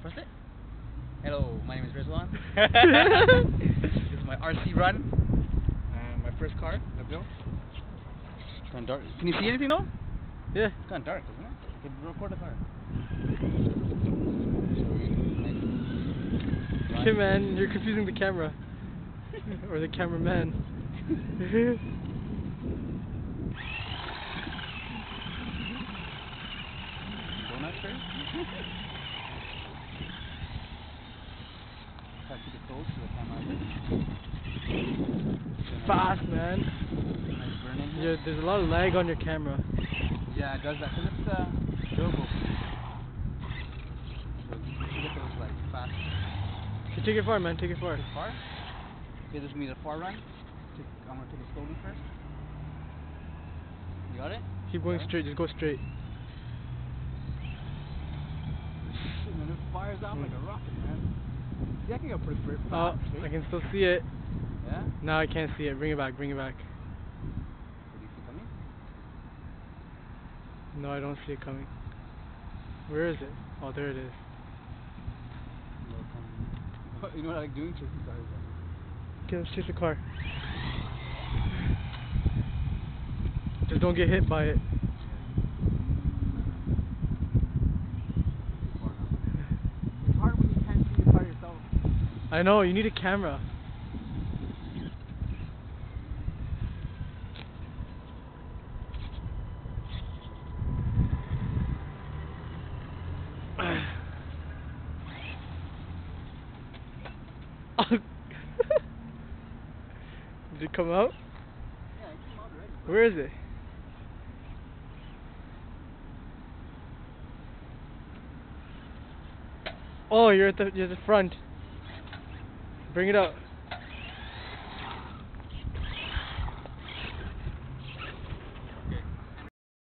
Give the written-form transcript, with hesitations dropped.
Press it. Hello, my name is Rizwan. This is my RC run. My first car I built. It's kind of dark. Can you see anything though? Yeah. It's kind of dark, isn't it? Okay, record the car. Okay, man, you're confusing the camera. Or the cameraman. Donut first. Try to keep it close to the camera. Fast, man. Nice burning here. Yeah, there's a lot of lag on your camera. Yeah, it does that because it's durable. So you can get those like fast. Okay, take it far, man. Take it far. Take it far? Okay, this is me the far run. I'm gonna take it slowly first. You got it? Keep going straight. Just go straight. Shit, man, it fires out like a rocket, man. See, I can go pretty fast. Oh, I can still see it. Yeah? No, I can't see it. Bring it back. Bring it back. What do you see coming? No, I don't see it coming. Where is it? Oh, there it is. You know what I like doing? Chasing cars. Okay, let's chase the car. Just don't get hit by it. It's hard when you can't see the car yourself. I know, you need a camera. Did it come out? Yeah, it came out already. Where is it? Oh, you're at the front. Bring it out.